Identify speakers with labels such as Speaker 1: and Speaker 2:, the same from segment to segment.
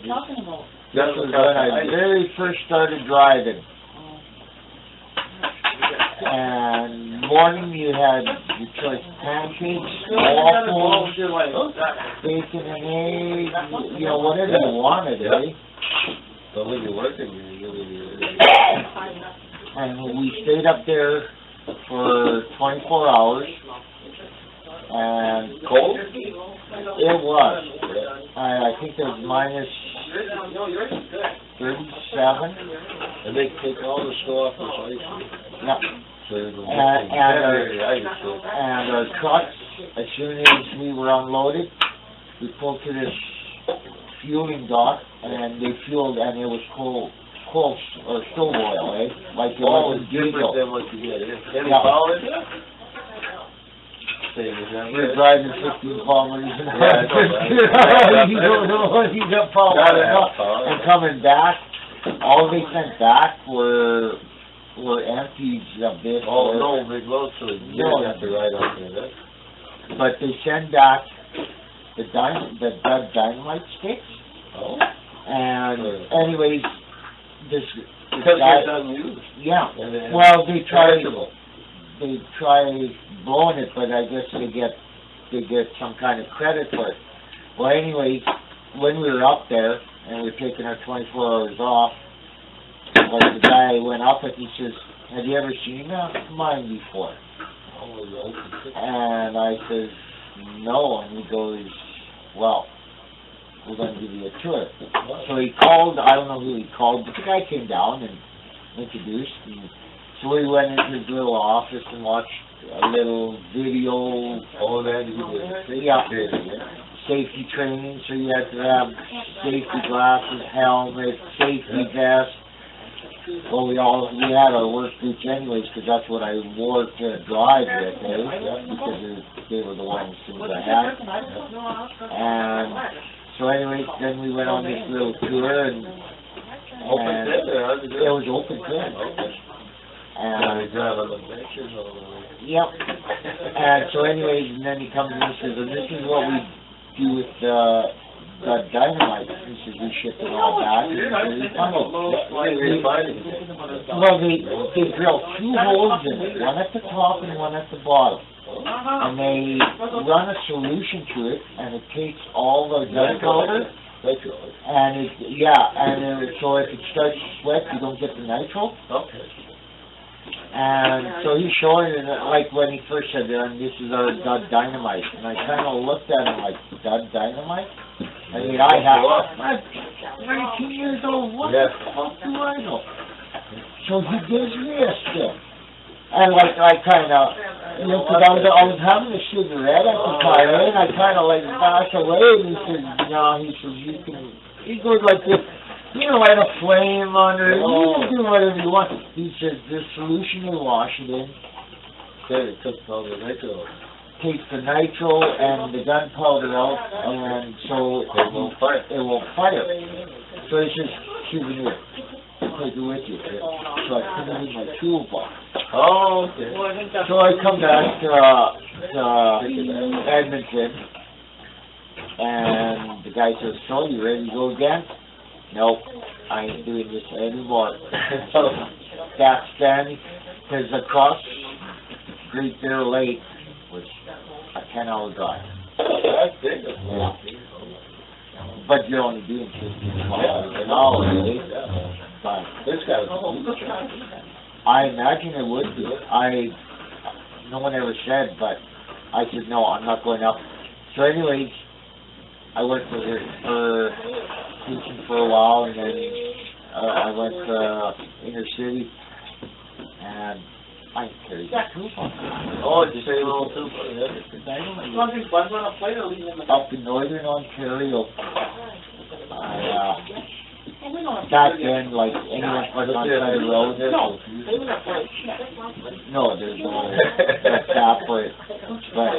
Speaker 1: talking about?
Speaker 2: This was when I very first started driving. And morning you had your choice pancakes, waffles, bacon and eggs, you know, whatever you wanted, eh?
Speaker 3: But when you're working,
Speaker 2: And we stayed up there for 24 hours. And
Speaker 3: cold?
Speaker 2: it was. I think it was minus 37.
Speaker 3: And they take all the snow off the ice.
Speaker 2: Yeah.
Speaker 3: So
Speaker 2: and our trucks, as soon as we were unloaded, we pulled to this fueling dock, and they fueled, and it was coal or stove oil, eh? Like it was
Speaker 3: different than what you get. Any
Speaker 2: Yeah.
Speaker 3: power in that?
Speaker 2: We're driving 15 kilometers an hour.
Speaker 3: Yeah,
Speaker 2: You don't know what you got power. And coming back, all they sent back were empties of this.
Speaker 3: Oh, no, big load, so you don't have to ride on there.
Speaker 2: But they send back the dynamite sticks.
Speaker 3: Oh.
Speaker 2: And anyways, this
Speaker 3: Because
Speaker 2: guy,
Speaker 3: they're unused.
Speaker 2: yeah.
Speaker 3: And then
Speaker 2: Well, they try
Speaker 3: perishable.
Speaker 2: blowing it, but I guess they get some kind of credit for it. Well, anyway, when we were up there and we were taking our 24 hours off, like the guy went up and he says, "Have you ever seen a mine before?" And I says, "No," and he goes, "Well, we're going to give you a tour." So he called, I don't know who he called, but the guy came down and introduced, and so we went into his little office and watched a little video.
Speaker 3: Oh, that you did.
Speaker 2: Yeah, safety training, so you had to have safety glasses, helmet, safety vest. Well, we had our work boots anyways, because that's what I wore to drive with, because they were the ones that I had. And so anyways, then we went on this little tour, and
Speaker 3: Open pit or how did
Speaker 2: it was open pit. And
Speaker 3: drive on the benches all the way.
Speaker 2: yep. And so anyways, and then he comes and he says, "And this is what we do with the dynamite." He says, "We ship it all back and we funnel." Well, they drill 2 holes in it, one at the top and one at the bottom. And they run a solution to it, and it takes all the gunpowder, and so if it starts to sweat, you don't get the nitro.
Speaker 3: Okay.
Speaker 2: And so he's showing it, like when he first said, "This is our dynamite," and I kind of looked at him like, "Dynamite?" I mean, I'm 19 years old. What the fuck do I know? So he gives me a stick. And like, I kind of, because I was having a cigarette at the time, and I kind of like backed away, and he says, "No," he says, he goes like this, light a flame under it, you can do whatever you want. He says, "This solution you wash it in,
Speaker 3: It took all the nitro.
Speaker 2: takes the nitro and the gunpowder out, and so
Speaker 3: It won't fire.
Speaker 2: it won't fire." So he says, "Souvenir, take it with you." So I put it in my toolbox.
Speaker 3: Oh, okay.
Speaker 2: So I come back to Edmonton, and the guy says, "So, you ready to go again?" "Nope, I ain't doing this anymore." That's then, because across Great Bear Lake was a 10-hour drive.
Speaker 3: That's big.
Speaker 2: Yeah. But you're only doing 15 miles an hour, eh? But
Speaker 3: This guy's
Speaker 2: I imagine it would be. No one ever said, but I said, "No, I'm not going up." So anyways, I worked for teaching for a while, and then I went to inner city, and I carried the tube on.
Speaker 3: Oh, it's the same old tube.
Speaker 2: Up in northern Ontario, back then, like anyone parked on the side of the road, no, there's no stop for it. But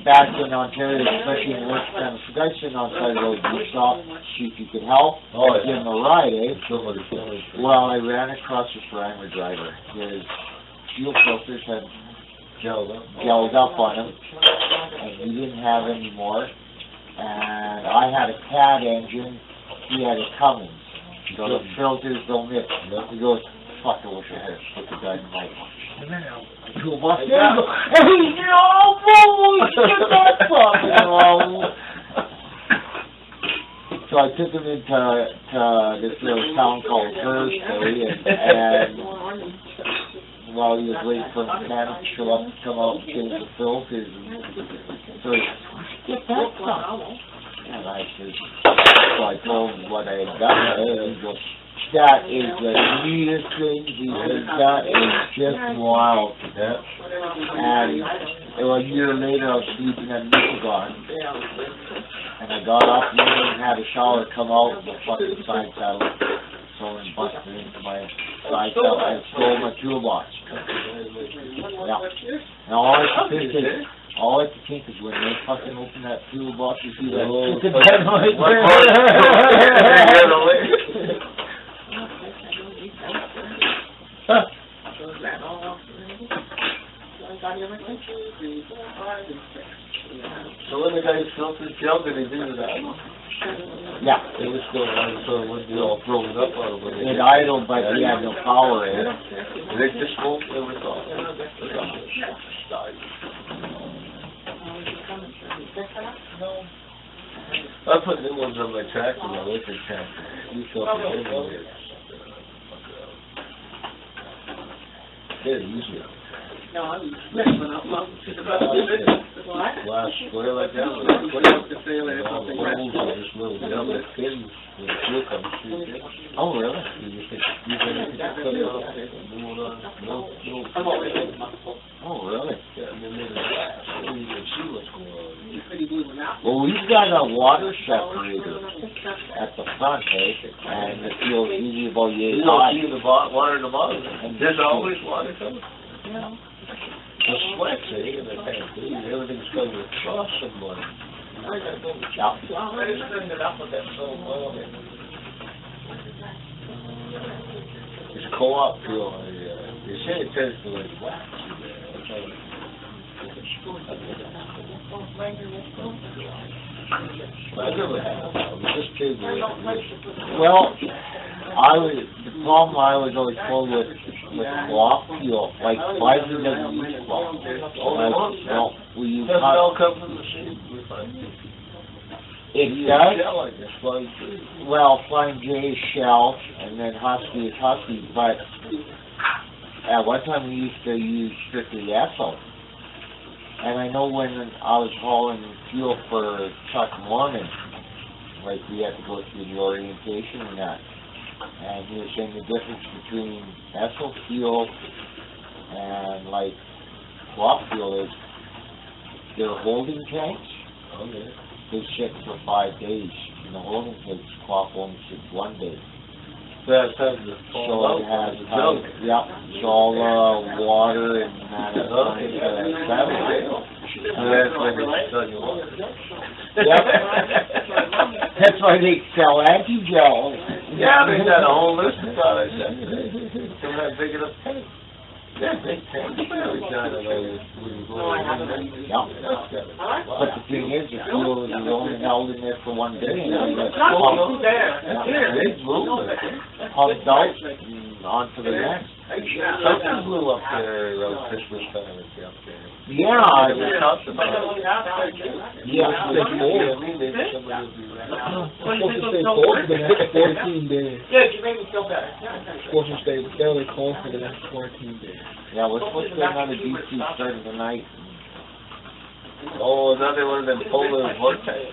Speaker 2: back in Ontario, especially in West Canada, if you guys sitting on the side of the road, you stop, see if you could help, give him a ride, eh? Well, I ran across this Reimer driver. His fuel filters had gelled up on him, and he didn't have any more. and I had a Cat engine, he had a Cummins. So the filters don't mix. He goes, fuck, I wish I had a stick of dynamite. And then I told my hey, no, shit, that's fucking So I took him into this little town called Thursday, and while he was waiting for the mechanic to show up to come out and change the filters, so he said, where'd you get that from? And I said, so I told him what I had done, and he goes, that is the neatest thing. He said, that is just wild.
Speaker 3: Yeah.
Speaker 2: And a year later, I was sleeping at Michigan, and I got up and had a shower, come out, and the fucking side saddle, someone busted into my side saddle and stole my toolbox. Yeah. And all I could think is when they fucking open that toolbox, you see that stupid dynamite there.
Speaker 3: So when the guys filtered gel, did they do that?
Speaker 2: Yeah.
Speaker 3: It was still on, so it wouldn't be all thrown up out of it.
Speaker 2: It idled, but we had no power in it.
Speaker 3: And they just won't ever stop. I put new ones on my tractor, my liquor tractor. You feel it. They're easier.
Speaker 1: No, I'm messing up.
Speaker 3: Last square like that, put up the trailer, all the holes are just little double pins with a flip on the street.
Speaker 2: Oh, really?
Speaker 3: You just cut it off, move it on, no.
Speaker 2: Oh, really?
Speaker 3: Yeah, and then they glass, so you can see what's going on.
Speaker 2: Well, we've got a water separator at the front, and it feels easy about
Speaker 3: You
Speaker 2: your
Speaker 3: don't
Speaker 2: eye.
Speaker 3: see the water in the bottom, and there's always water coming.
Speaker 1: Yeah.
Speaker 3: The sweat, see, and the tank, everything's coming across somebody.
Speaker 2: Yeah.
Speaker 3: I just turned it up with that so well. It's co-op fuel. They say it turns to like wax. I never had it. I was just kidding.
Speaker 2: Well, the problem I was always told with cloth fuel, like Pfizer doesn't use cloth. No, we use
Speaker 3: Does it
Speaker 2: hot.
Speaker 3: all come from the machine?
Speaker 2: It does.
Speaker 3: Shell, I guess, Flying J.
Speaker 2: Well, Flying J is Shell, and then Husky is Husky, but at one time we used to use strictly Esso. And I know when I was hauling fuel for Chuck Mormon, like we had to go through the orientation and that. And he was saying the difference between Esso fuel and like cloth fuel is their holding tanks.
Speaker 3: Okay.
Speaker 2: They sit for 5 days. And the holding tanks, cloth only sits 1 day.
Speaker 3: That's how the
Speaker 2: So it has time, yep, so all the water and that is time to settle.
Speaker 3: And that's when it's done you want.
Speaker 2: Yep. That's why they sell anti-gel.
Speaker 3: Yeah, they got a whole list of products. Don't have big enough tank. Yeah, big tank. Every time I know when you go
Speaker 2: Yep. But the thing is, the fuel is only held in there for 1 day, and then it's pumped out and on to the next.
Speaker 3: Something blew up there around Christmas time, it's up there.
Speaker 2: Yeah,
Speaker 3: We talked about it.
Speaker 2: yeah.
Speaker 3: Maybe somebody will be right.
Speaker 4: Supposed to stay cold for the next 14 days.
Speaker 1: Good, you made me feel better.
Speaker 4: Supposed to stay fairly cold for the next 14 days.
Speaker 2: Yeah, we're supposed to get another DC starting tonight.
Speaker 3: Oh, another one of them polar vortex.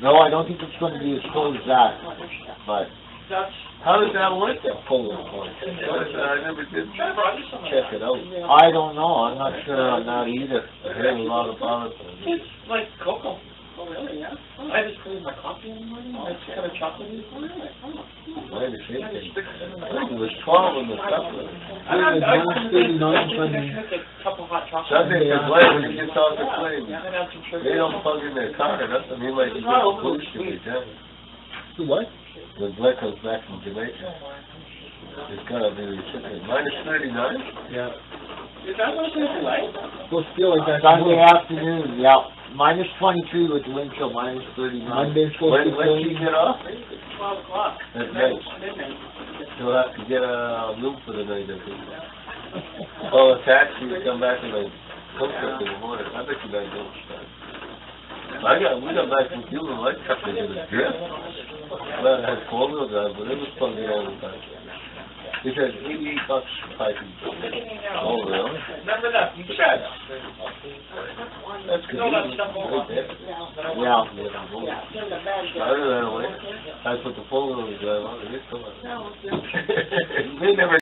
Speaker 2: No, I don't think it's going to be as cold as that, but
Speaker 3: How does that work, that polar vortex? I never did check it out.
Speaker 2: I don't know. I'm not sure on that either.
Speaker 3: I heard a lot about it.
Speaker 1: It's like cocoa. Oh, really, yeah? I just cleaned my coffee in the morning. I just got a chocolate in the morning.
Speaker 3: I think it was 12 in the supper.
Speaker 1: Couple hot chocolate.
Speaker 3: Sunday is late when you get off the plane.
Speaker 1: Yeah, and add some sugar.
Speaker 3: They don't plug in their car, nothing. He might be getting boost in his jacket.
Speaker 4: What?
Speaker 3: The Black goes back from Jamaica. It's gotta be -39.
Speaker 4: Yeah.
Speaker 1: Is that what it's like?
Speaker 4: Supposed to feel like that.
Speaker 2: Sunday afternoon, yeah. Minus 23 with the wind chill, minus 39.
Speaker 4: Monday's supposed to
Speaker 3: When you get off?
Speaker 1: 12 o'clock.
Speaker 3: At night.
Speaker 1: Midnight.
Speaker 3: You'll have to get a room for the night, I think. Oh, a taxi to come back and like, cook up in the morning. I bet you guys don't start. We got back from Cuba, my truck was in a drift. Well, it had 4-wheel drive, but it was plugged in all the time. It said $88 5 people. Oh, really?
Speaker 1: Remember that, you said.
Speaker 3: That's good.
Speaker 1: No, that's stuff
Speaker 3: Right there.
Speaker 2: Yeah.
Speaker 3: I don't know, I put the 4-wheel drive on, and it's going. They never